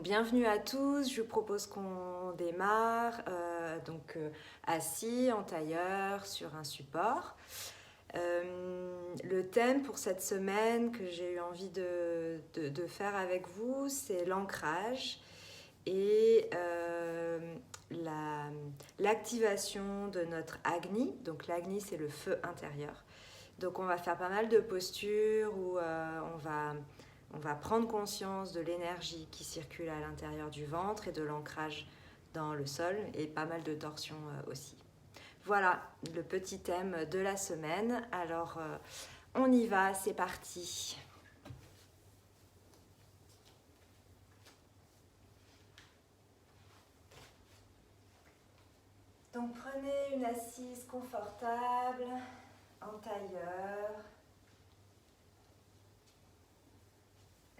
Bienvenue à tous, je propose qu'on démarre assis en tailleur sur un support. Le thème pour cette semaine que j'ai eu envie de faire avec vous, c'est l'ancrage et l'activation de notre Agni. Donc l'Agni, c'est le feu intérieur. Donc on va faire pas mal de postures où on va prendre conscience de l'énergie qui circule à l'intérieur du ventre et de l'ancrage dans le sol et pas mal de torsions aussi. Voilà le petit thème de la semaine. Alors on y va, c'est parti. Donc prenez une assise confortable en tailleur.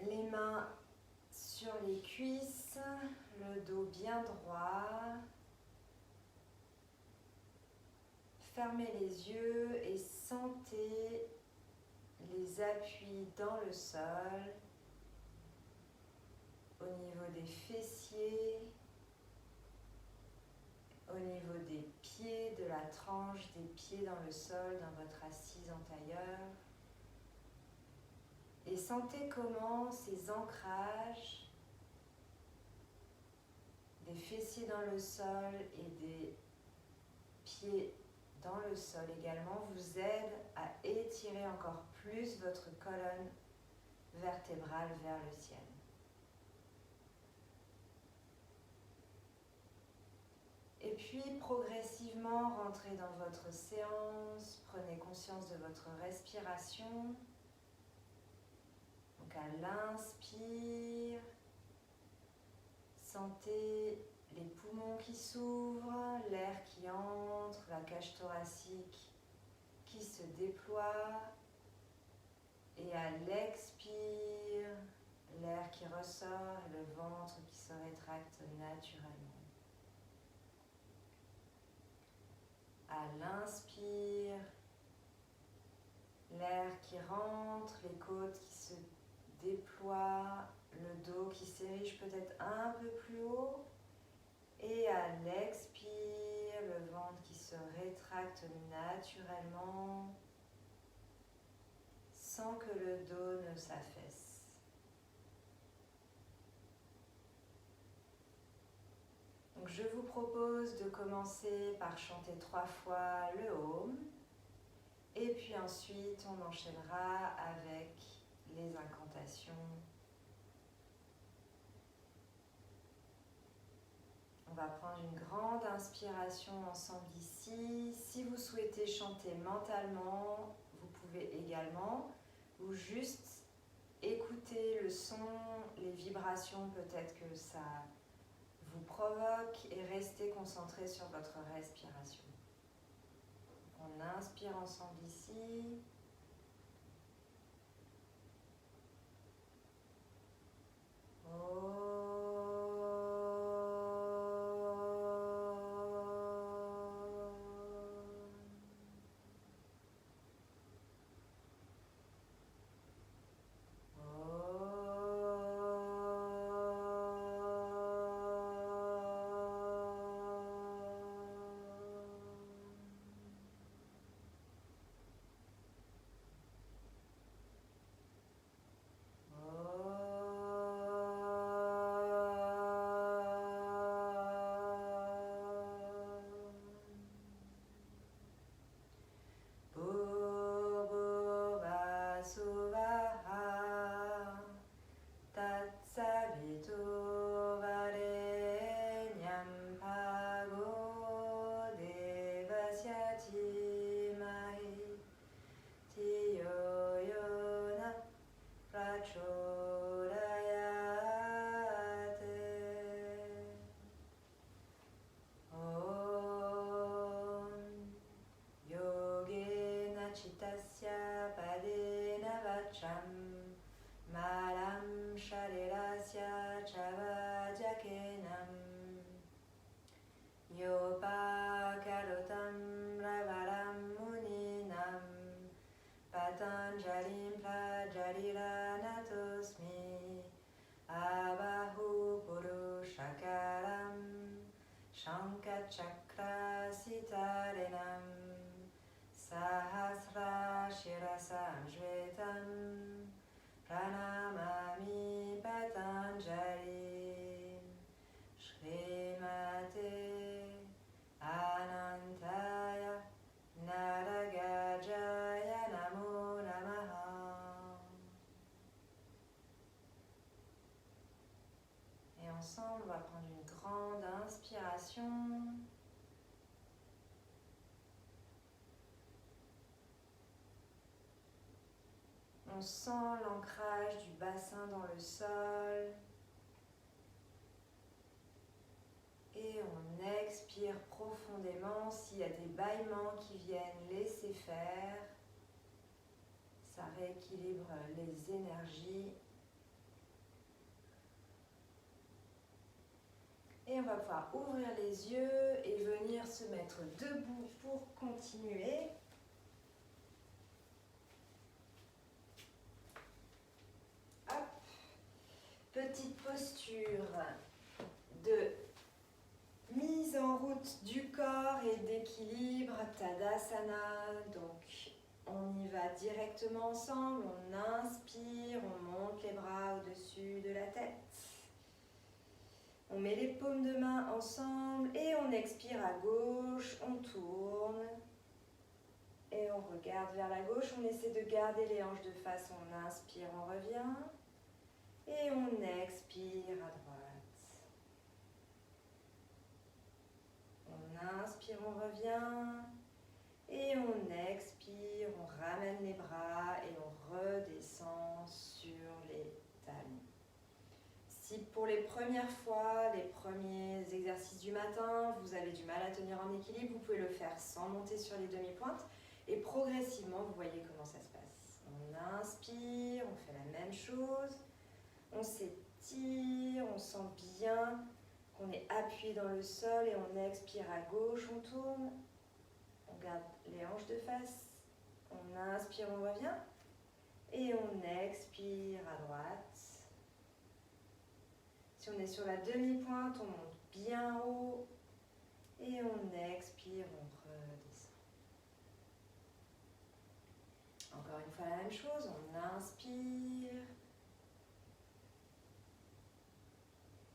Les mains sur les cuisses, le dos bien droit. Fermez les yeux et sentez les appuis dans le sol, au niveau des fessiers, au niveau des pieds, de la tranche des pieds dans le sol, dans votre assise en tailleur. Et sentez comment ces ancrages des fessiers dans le sol et des pieds dans le sol également vous aident à étirer encore plus votre colonne vertébrale vers le ciel. Et puis progressivement rentrez dans votre séance, prenez conscience de votre respiration. Donc à l'inspire, sentez les poumons qui s'ouvrent, l'air qui entre, la cage thoracique qui se déploie. Et à l'expire, l'air qui ressort et le ventre qui se rétracte naturellement. À l'inspire, l'air qui rentre, les côtes qui se déploient, le dos qui s'érige peut-être un peu plus haut. Et à l'expire, le ventre qui se rétracte naturellement sans que le dos ne s'affaisse. Donc je vous propose de commencer par chanter 3 fois le Om. Et puis ensuite, on enchaînera avec les incantations. On va prendre une grande inspiration ensemble ici. Si vous souhaitez chanter mentalement, vous pouvez également, ou juste écouter le son, les vibrations, peut-être que ça vous provoque, et rester concentré sur votre respiration. On inspire ensemble ici. Malam sharirasya chavajakenam Yopakarotam ravaram muninam Patanjalim prajarirana tosmi Abahu Shankachakra Sitarenam Sahasra Shirasam Shvetam Pranamami Patanjali Shrimate Anantaya Naragajaya Namo Namaha. Et ensemble, on va prendre une grande inspiration. On sent l'ancrage du bassin dans le sol. Et on expire profondément. S'il y a des bâillements qui viennent, laissez faire. Ça rééquilibre les énergies. Et on va pouvoir ouvrir les yeux et venir se mettre debout pour continuer. Hop. Petite posture de mise en route du corps et d'équilibre, Tadasana. Donc on y va directement ensemble. On inspire, on monte les bras au-dessus de la tête. On met les paumes de main ensemble et on expire à gauche, on tourne et on regarde vers la gauche. On essaie de garder les hanches de face, on inspire, on revient et on expire à droite. On inspire, on revient et on expire, on ramène les bras et on redescend sur les talons. Si pour les premières fois, les premiers exercices du matin, vous avez du mal à tenir en équilibre, vous pouvez le faire sans monter sur les demi-pointes. Et progressivement, vous voyez comment ça se passe. On inspire, on fait la même chose. On s'étire, on sent bien qu'on est appuyé dans le sol et on expire à gauche, on tourne. On garde les hanches de face. On inspire, on revient. Et on expire à droite. Si on est sur la demi-pointe, on monte bien haut et on expire, on redescend. Encore une fois la même chose, on inspire,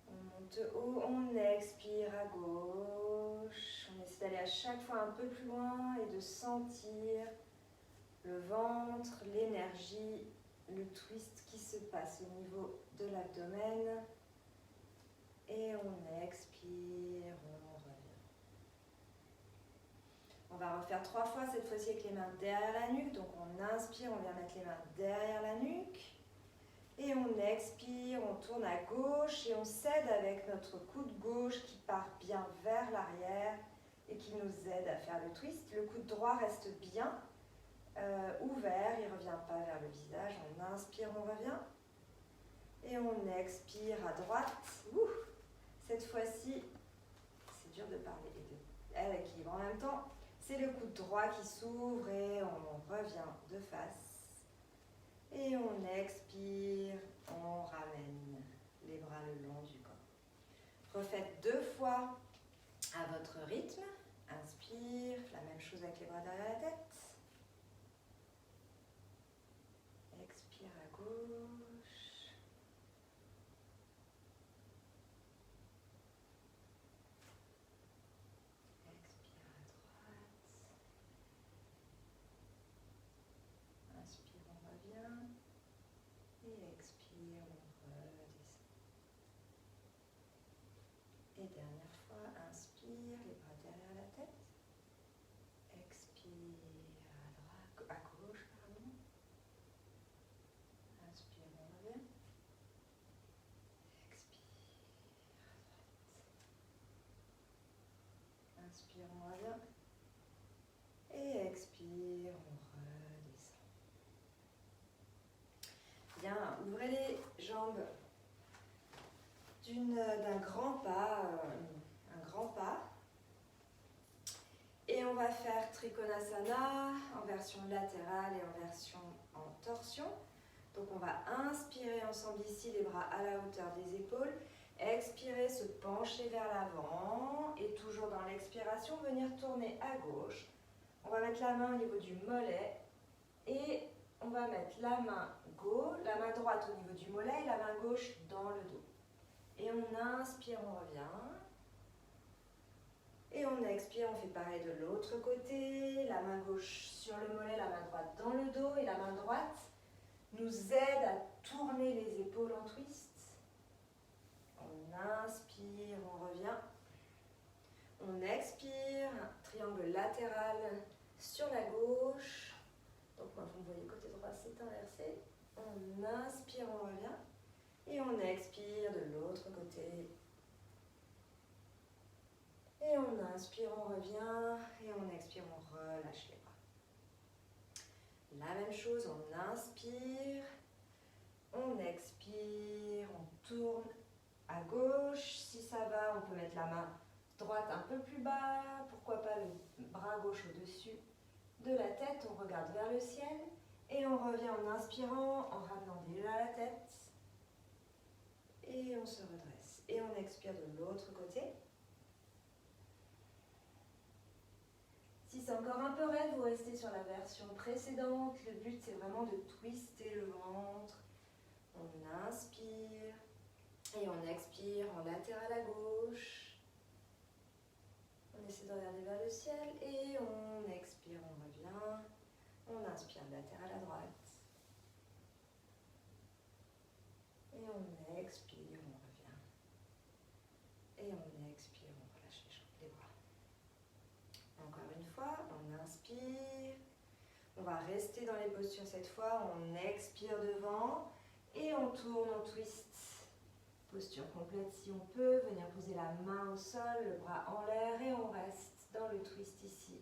on monte haut, on expire à gauche. On essaie d'aller à chaque fois un peu plus loin et de sentir le ventre, l'énergie, le twist qui se passe au niveau de l'abdomen. Et on expire, on revient. On va refaire 3 fois, cette fois-ci avec les mains derrière la nuque. Donc on inspire, on vient mettre les mains derrière la nuque. Et on expire, on tourne à gauche et on cède avec notre coude gauche qui part bien vers l'arrière et qui nous aide à faire le twist. Le coude droit reste bien ouvert, il ne revient pas vers le visage. On inspire, on revient. Et on expire à droite. Cette fois-ci, c'est dur de parler et d'équilibre en même temps. C'est le coude droit qui s'ouvre et on revient de face. Et on expire, on ramène les bras le long du corps. Refaites 2 fois à votre rythme. Inspire, la même chose avec les bras derrière la tête. Expire à gauche. Expire à droite. Inspire, on revient. Et expire, on redescend. Et dernière fois, inspire, les bras derrière la tête. Expire à gauche, pardon. Inspire, on revient. Expire à droite. Inspire, on revient. Et expire, on redescend. Bien, ouvrez les jambes d'un grand pas, un grand pas. Et on va faire Trikonasana en version latérale et en version en torsion. Donc on va inspirer ensemble ici, les bras à la hauteur des épaules. Expirer, se pencher vers l'avant. et toujours dans l'expiration, venir tourner à gauche. On va mettre la main au niveau du mollet et on va mettre la main droite au niveau du mollet et la main gauche dans le dos. Et on inspire, on revient. Et on expire, on fait pareil de l'autre côté. La main gauche sur le mollet, la main droite dans le dos. Et la main droite nous aide à tourner les épaules en twist. On inspire, on revient. On expire, triangle latéral sur la gauche. Donc moi, vous me voyez côté droit, c'est inversé. On inspire, on revient. Et on expire de l'autre côté. Et on inspire, on revient. Et on expire, on relâche les bras. La même chose, on inspire. On expire, on tourne à gauche. Si ça va, on peut mettre la main droite un peu plus bas. Pourquoi pas le bras gauche au-dessus de la tête. On regarde vers le ciel. Et on revient en inspirant, en ramenant déjà la tête. Et on se redresse. Et on expire de l'autre côté. Si c'est encore un peu raide, vous restez sur la version précédente. Le but, c'est vraiment de twister le ventre. On inspire. Et on expire en latéral à gauche. On essaie de regarder vers le ciel. Et on expire, on revient. On inspire latéral à droite. Et on expire, on revient. Et on expire, on relâche les bras. Encore une fois, on inspire. On va rester dans les postures cette fois. On expire devant. Et on tourne, on twist. Posture complète si on peut. Venir poser la main au sol, le bras en l'air. Et on reste dans le twist ici.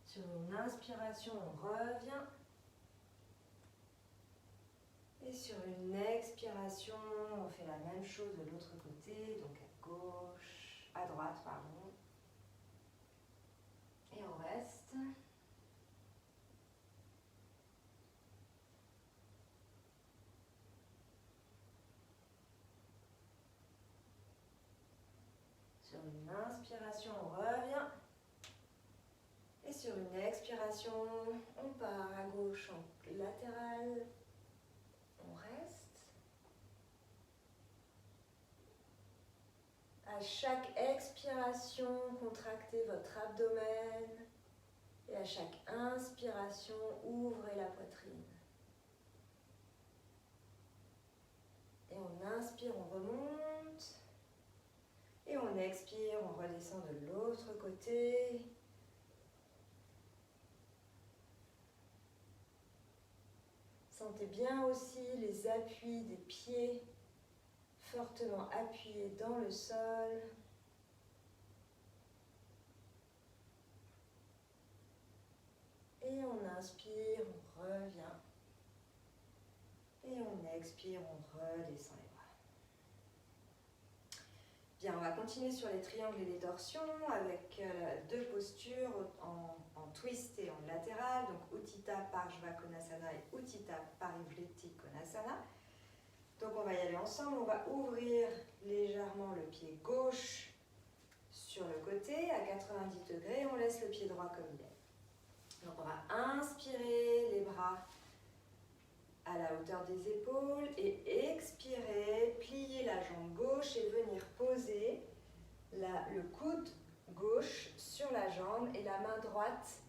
Sur une inspiration, on revient. Et sur une expiration, on fait la même chose de l'autre côté, donc à gauche, à droite, pardon. Et on reste. Sur une inspiration, on revient. Et sur une expiration, on part à gauche en latéral. On reste. À chaque expiration, contractez votre abdomen. Et à chaque inspiration, ouvrez la poitrine. Et on inspire, on remonte. Et on expire, on redescend de l'autre côté. Sentez bien aussi les appuis des pieds fortement appuyés dans le sol. Et on inspire, on revient. Et on expire, on redescend les bras. Bien, on va continuer sur les triangles et les torsions avec deux postures en twist et en latéral. Donc Utthita Parshva Konasana et Utthita Parivritti Konasana. Donc on va y aller ensemble. On va ouvrir légèrement le pied gauche sur le côté à 90 degrés. On laisse le pied droit comme il est. Donc on va inspirer les bras à la hauteur des épaules et expirer, plier la jambe gauche et venir poser le coude gauche sur la jambe et la main droite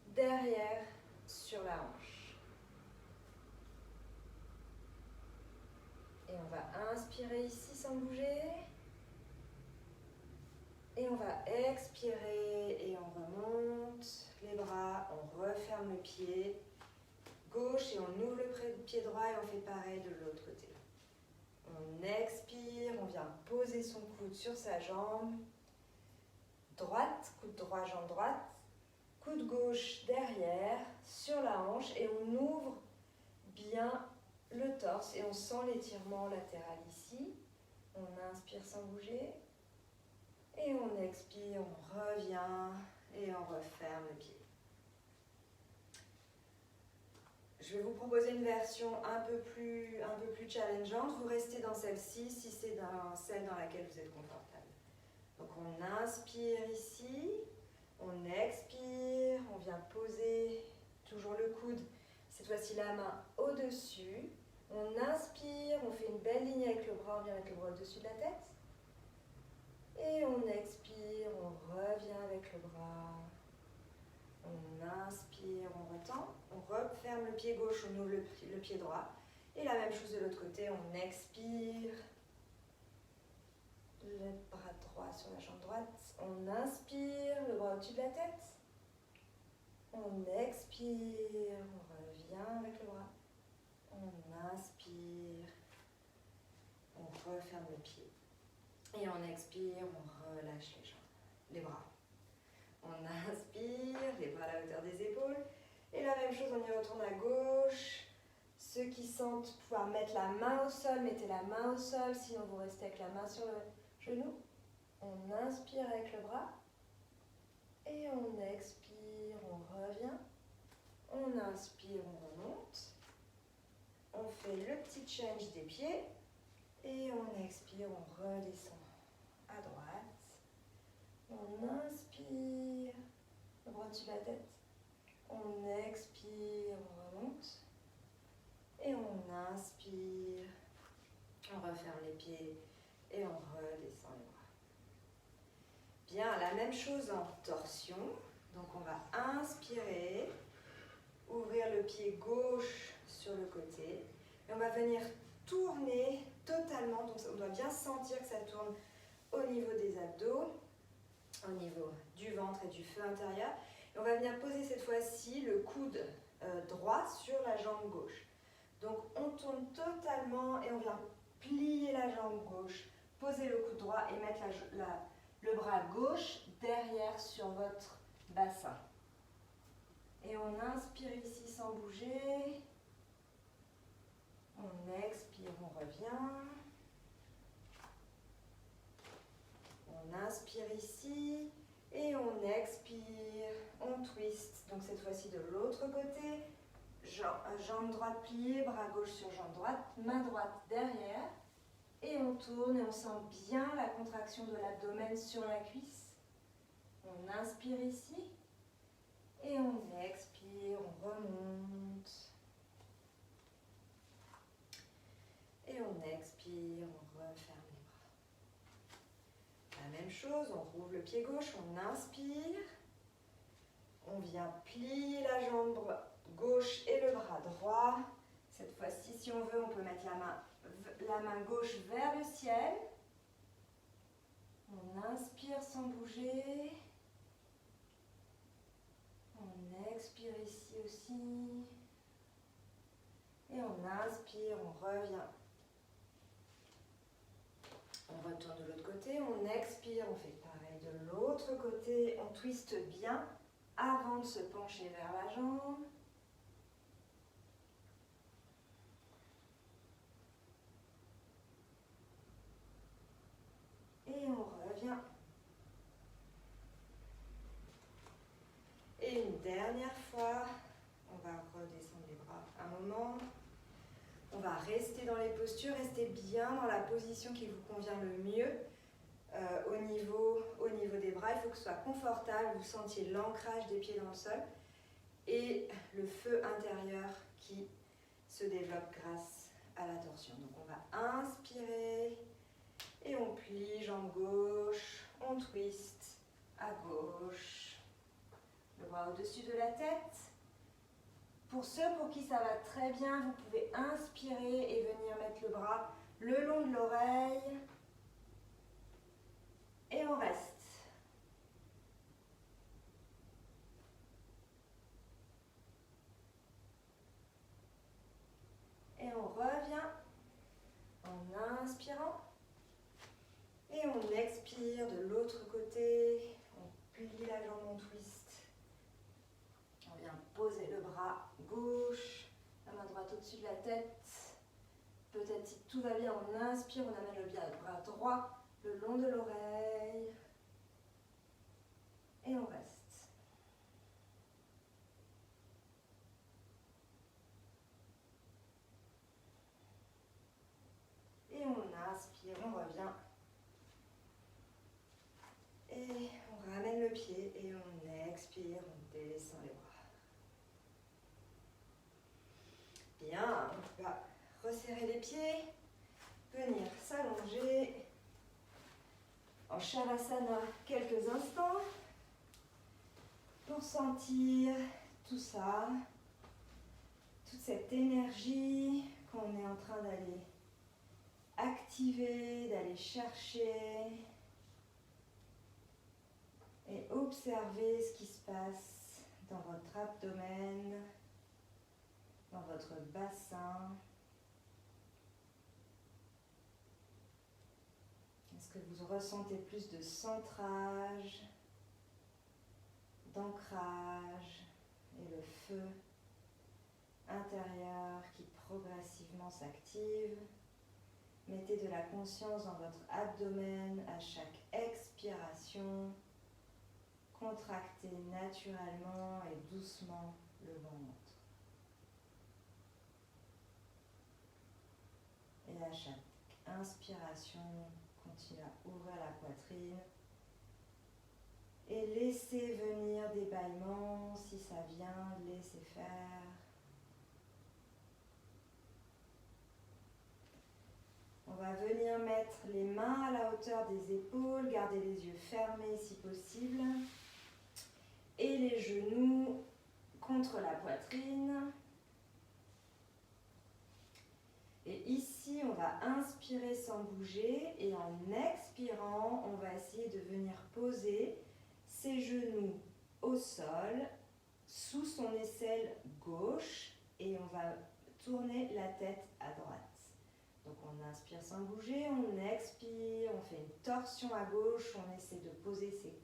derrière sur la hanche. Et on va inspirer ici sans bouger. Et on va expirer et on remonte les bras, on referme le pied gauche et on ouvre le pied droit et on fait pareil de l'autre côté. On expire, on vient poser son coude sur sa jambe droite, coude droit, jambe droite, coude gauche derrière, sur la hanche et on ouvre bien le torse et on sent l'étirement latéral ici. On inspire sans bouger et on expire, on revient et on referme le pied. Je Je vais vous proposer une version un peu plus challengeante. Vous restez dans celle-ci si c'est dans celle dans laquelle vous êtes confortable. Donc on inspire ici, on expire, on vient poser toujours le coude, cette fois-ci la main au-dessus. On inspire, on fait une belle ligne avec le bras, on vient mettre le bras au-dessus de la tête. Et on expire, on revient avec le bras. On inspire, on retend, on referme le pied gauche, on ouvre le pied droit. Et la même chose de l'autre côté, on expire. Le bras droit sur la jambe droite. On inspire, le bras au-dessus de la tête. On expire, on revient avec le bras. On inspire, on referme le pied. Et on expire, on relâche les jambes, les bras. On inspire, les bras à la hauteur des épaules. Et la même chose, on y retourne à gauche. Ceux qui sentent pouvoir mettre la main au sol, mettez la main au sol. Sinon, vous restez avec la main sur le genou. On inspire avec le bras. Et on expire, on revient. On inspire, on remonte. On fait le petit change des pieds. Et on expire, on redescend à droite. On inspire, le bras au-dessus de la tête. On expire, on remonte. Et on inspire, on referme les pieds et on redescend les bras. Bien, la même chose en torsion. Donc on va inspirer, ouvrir le pied gauche sur le côté. Et on va venir tourner totalement. Donc on doit bien sentir que ça tourne au niveau des abdos, au niveau du ventre et du feu intérieur. Et on va venir poser cette fois-ci le coude droit sur la jambe gauche. Donc on tourne totalement et on vient plier la jambe gauche, poser le coude droit et mettre le bras gauche derrière sur votre bassin. Et on inspire ici sans bouger. On expire, on revient. On inspire ici et on expire, on twist. Donc cette fois-ci de l'autre côté, jambe droite pliée, bras gauche sur jambe droite, main droite derrière. Et on tourne et on sent bien la contraction de l'abdomen sur la cuisse. On inspire ici et on expire, on remonte. Et on expire, on referme les bras. La même chose, on rouvre le pied gauche, on inspire. On vient plier la jambe gauche et le bras droit. Cette fois-ci, si on veut, on peut mettre la main gauche vers le ciel. On inspire sans bouger. On expire ici aussi. Et on inspire, on revient. On retourne de l'autre côté, on expire, on fait pareil de l'autre côté. On twiste bien avant de se pencher vers la jambe. Et on revient. Et une dernière fois, on va redescendre les bras un moment. On va rester dans les postures, rester bien dans la position qui vous convient le mieux. Au niveau des bras, il faut que ce soit confortable, vous sentiez l'ancrage des pieds dans le sol et le feu intérieur qui se développe grâce à la torsion. Donc on va inspirer et on plie jambe gauche, on twist à gauche, le bras au-dessus de la tête. Pour ceux pour qui ça va très bien, vous pouvez inspirer et venir mettre le bras le long de l'oreille. Et on reste. Et on revient en inspirant. Et on expire de l'autre côté. On plie la jambe, on twist. On vient poser le bras gauche, la main droite au-dessus de la tête. Peut-être si tout va bien, on inspire, on amène le bras droit le long de l'oreille. Et on reste. étirer les pieds, venir s'allonger en Shavasana quelques instants pour sentir tout ça, toute cette énergie qu'on est en train d'aller activer, d'aller chercher et observer ce qui se passe dans votre abdomen, dans votre bassin. Est-ce que vous ressentez plus de centrage, d'ancrage et le feu intérieur qui progressivement s'active? Mettez de la conscience dans votre abdomen à chaque expiration. Contractez naturellement et doucement le ventre. Et à chaque inspiration, continuez à ouvrir la poitrine. Et laissez venir des bâillements, si ça vient, laissez faire. On va venir mettre les mains à la hauteur des épaules, garder les yeux fermés si possible. Et les genoux contre la poitrine. Et ici, on va inspirer sans bouger. Et en expirant, on va essayer de venir poser ses genoux au sol, sous son aisselle gauche. Et on va tourner la tête à droite. Donc on inspire sans bouger, on expire, on fait une torsion à gauche, on essaie de poser ses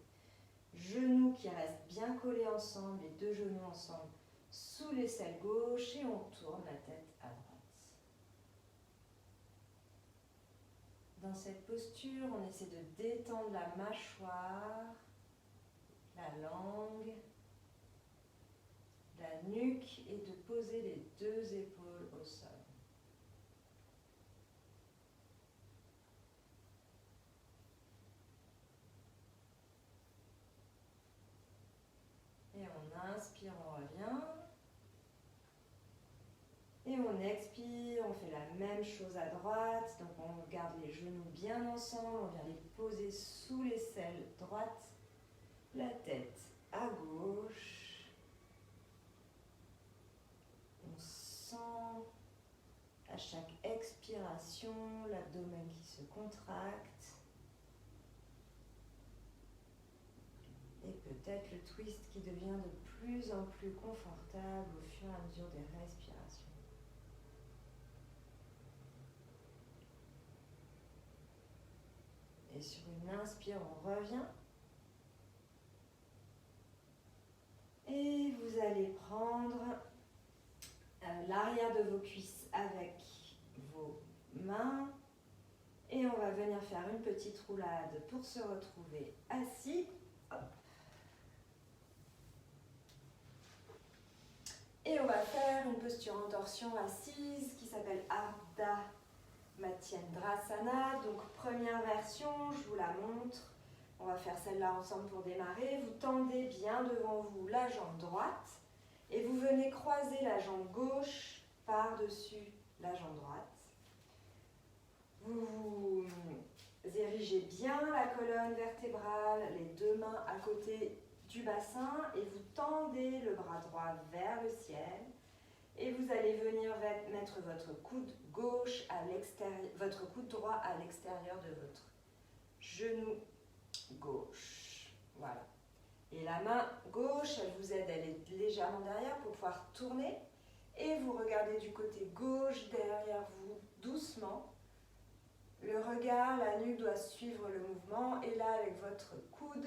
genoux qui restent bien collés ensemble, les deux genoux ensemble, sous l'aisselle gauche et on tourne la tête à droite. Dans cette posture, on essaie de détendre la mâchoire, la langue, la nuque et de poser les deux épaules au sol. Et on inspire, on revient. Et on expire, on fait la même chose à droite. Donc on garde les genoux bien ensemble, on vient les poser sous l'aisselle droite, la tête à gauche. On sent à chaque expiration l'abdomen qui se contracte. Et peut-être le twist qui devient de plus en plus confortable au fur et à mesure des respirations. Et sur une inspire, on revient. Et vous allez prendre l'arrière de vos cuisses avec vos mains. Et on va venir faire une petite roulade pour se retrouver assis. Hop. Et on va faire une posture en torsion assise qui s'appelle Ardha Matsyendrasana. Donc première version, je vous la montre. On va faire celle-là ensemble pour démarrer. Vous tendez bien devant vous la jambe droite et vous venez croiser la jambe gauche par-dessus la jambe droite. Vous érigez bien la colonne vertébrale, les deux mains à côté du bassin et vous tendez le bras droit vers le ciel et vous allez venir mettre votre coude gauche à l'extérieur, votre coude droit à l'extérieur de votre genou gauche. Voilà. Et la main gauche, elle vous aide, elle est légèrement derrière pour pouvoir tourner et vous regardez du côté gauche derrière vous doucement. Le regard, la nuque doit suivre le mouvement et là avec votre coude,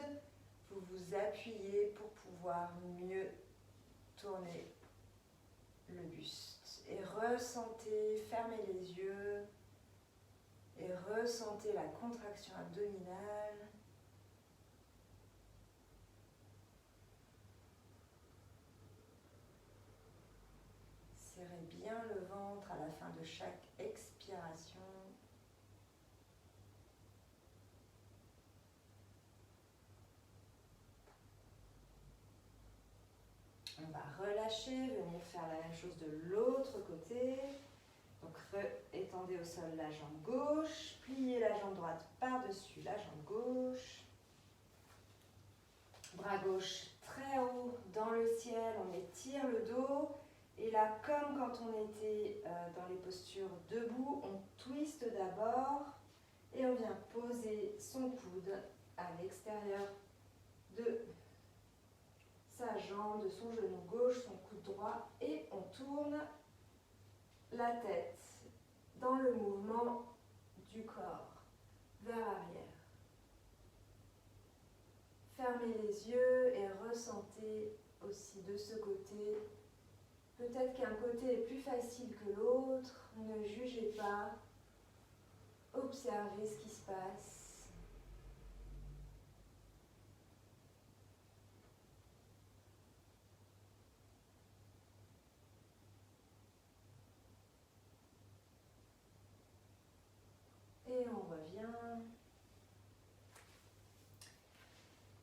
vous vous appuyez pour pouvoir mieux tourner le buste. Et ressentez, fermez les yeux et ressentez la contraction abdominale. Serrez bien le ventre à la fin de chaque expiration. On va relâcher, venir faire la même chose de l'autre côté. Donc étendez au sol la jambe gauche, pliez la jambe droite par-dessus la jambe gauche. Bras gauche très haut dans le ciel, on étire le dos. Et là, comme quand on était dans les postures debout, on twiste d'abord et on vient poser son coude à l'extérieur de sa jambe, de son genou gauche, son coude droit, et on tourne la tête dans le mouvement du corps vers l'arrière. Fermez les yeux et ressentez aussi de ce côté. Peut-être qu'un côté est plus facile que l'autre. Ne jugez pas. Observez ce qui se passe. Et on revient.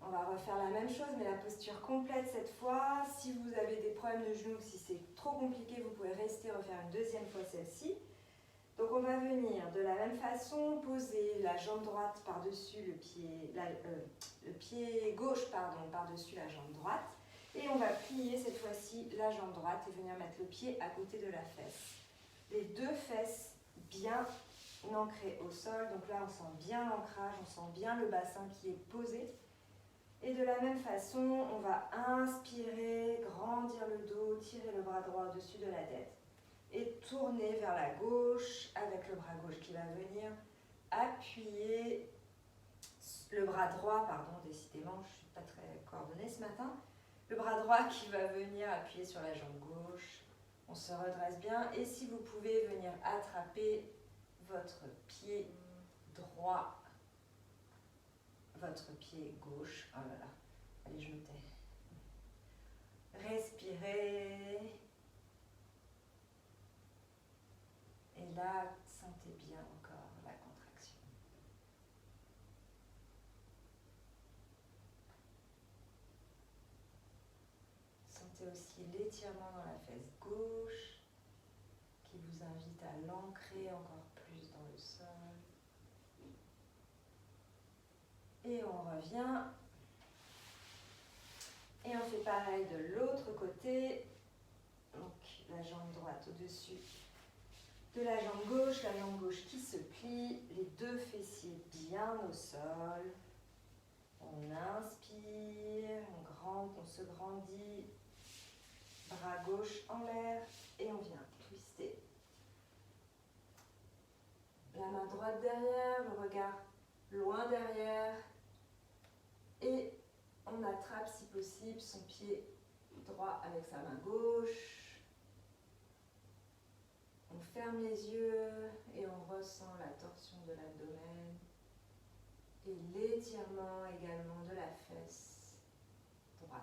On va refaire la même chose, mais la posture complète cette fois. Si vous avez des problèmes de genoux, si c'est trop compliqué, vous pouvez rester, refaire une deuxième fois celle-ci. Donc on va venir de la même façon, poser la jambe droite par-dessus le pied gauche par-dessus la jambe droite. Et on va plier cette fois-ci la jambe droite et venir mettre le pied à côté de la fesse. Les deux fesses bien ancrées au sol. Donc là on sent bien l'ancrage, on sent bien le bassin qui est posé. Et de la même façon, on va inspirer, grandir le dos, tirer le bras droit au-dessus de la tête. Et tourner vers la gauche avec le bras gauche qui va venir appuyer le bras droit, décidément je ne suis pas très coordonnée ce matin, le bras droit qui va venir appuyer sur la jambe gauche. On se redresse bien et si vous pouvez venir attraper votre pied droit, votre pied gauche, oh là là, allez je me tais. Respirez. Et là, sentez bien encore la contraction. Sentez aussi l'étirement dans la fesse gauche qui vous invite à l'ancrer encore plus dans le sol. Et on revient. Et on fait pareil de l'autre côté. Donc la jambe droite au-dessus de la jambe gauche qui se plie, les deux fessiers bien au sol. On inspire, on se grandit, bras gauche en l'air et on vient twister. La main droite derrière, le regard loin derrière et on attrape si possible son pied droit avec sa main gauche. On ferme les yeux et on ressent la torsion de l'abdomen et l'étirement également de la fesse droite.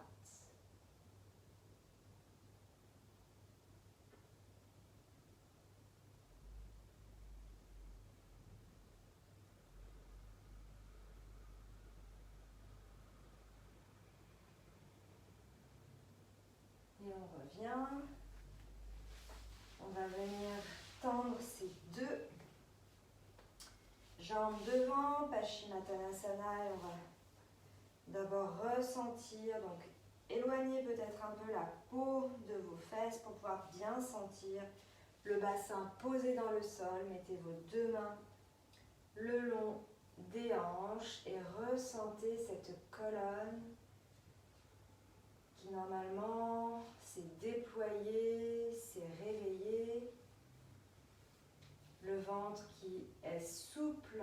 Et on revient. On va venir tendre ces deux jambes devant, Paschimottanasana, et on va d'abord ressentir, donc éloignez peut-être un peu la peau de vos fesses pour pouvoir bien sentir le bassin posé dans le sol. Mettez vos deux mains le long des hanches et ressentez cette colonne qui normalement s'est déployée, s'est réveillée. Le ventre qui est souple,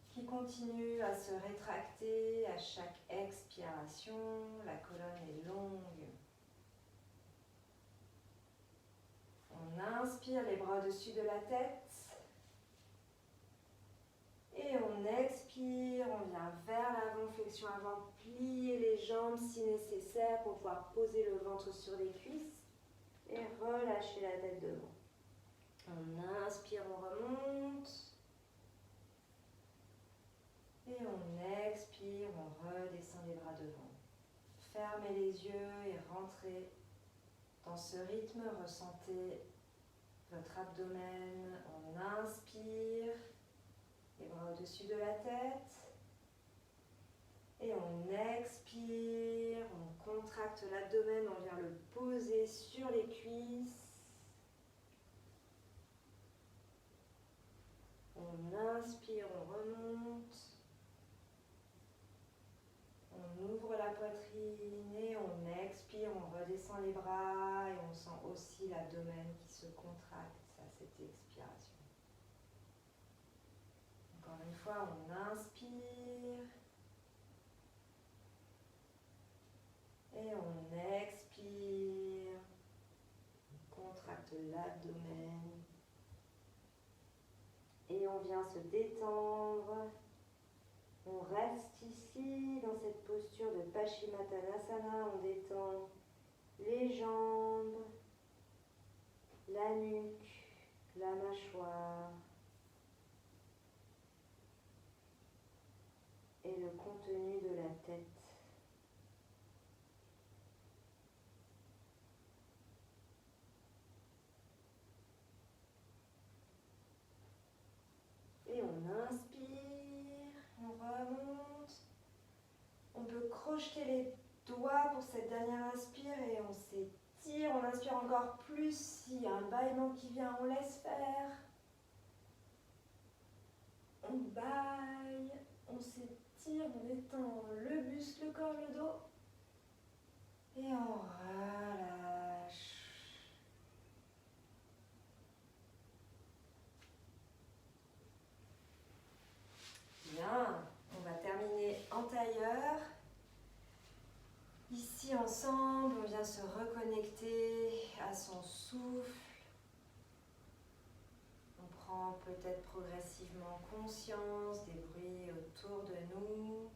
qui continue à se rétracter à chaque expiration. La colonne est longue. On inspire les bras au-dessus de la tête. Et on expire, on vient vers l'avant, flexion avant, plier les jambes si nécessaire pour pouvoir poser le ventre sur les cuisses et relâcher la tête devant. On inspire, on remonte. Et on expire, on redescend les bras devant. Fermez les yeux et rentrez Dans ce rythme, ressentez votre abdomen. On inspire, les bras au-dessus de la tête. Et on expire, on contracte l'abdomen, on vient le poser sur les cuisses. On inspire, on remonte. On ouvre la poitrine et on expire, on redescend les bras et on sent aussi l'abdomen qui se contracte à cette expiration. Encore une fois, on inspire. Et on expire, on contracte l'abdomen et on vient se détendre. On reste ici dans cette posture de Paschimottanasana, on détend les jambes, la nuque, la mâchoire et le contenu de la tête. Et on inspire, on remonte. On peut crocheter les doigts pour cette dernière inspire et on s'étire. On inspire encore plus. S'il y a un bâillement qui vient, on laisse faire. On bâille, on s'étire, on détend le buste, le corps, le dos. Et on relâche. Bien, on va terminer en tailleur. Ici ensemble, on vient se reconnecter à son souffle. On prend peut-être progressivement conscience des bruits autour de nous.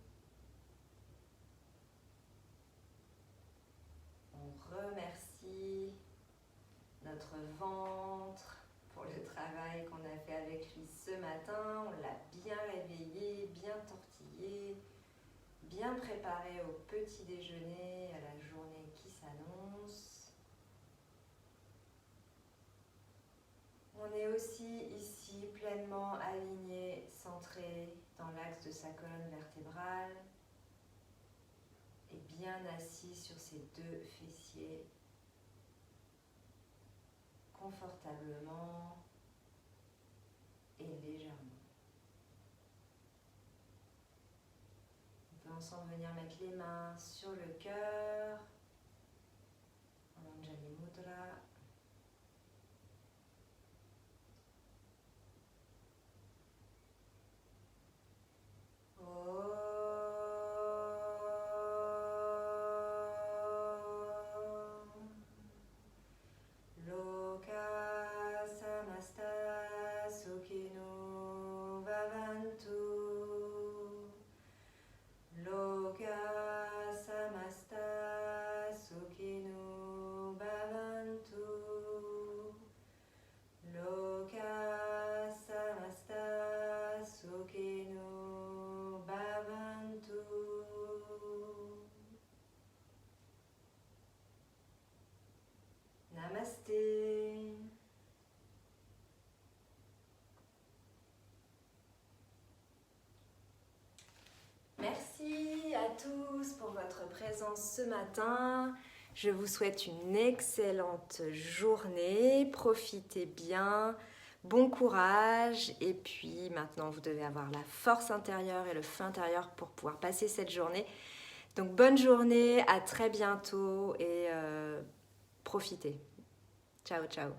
On remercie notre ventre pour le travail qu'on a fait avec lui ce matin. On l'a bien réveillé, bien tortillé, bien préparé au petit déjeuner, à la journée qui s'annonce. On est aussi ici pleinement aligné, centré dans l'axe de sa colonne vertébrale et bien assis sur ses deux fessiers confortablement et légèrement. On peut ensemble venir mettre les mains sur le cœur en Anjali Mudra. Namasté. Merci à tous pour votre présence ce matin. Je vous souhaite une excellente journée. Profitez bien. Bon courage. Et puis maintenant, vous devez avoir la force intérieure et le feu intérieur pour pouvoir passer cette journée. Donc bonne journée, à très bientôt et profitez. Ciao, ciao.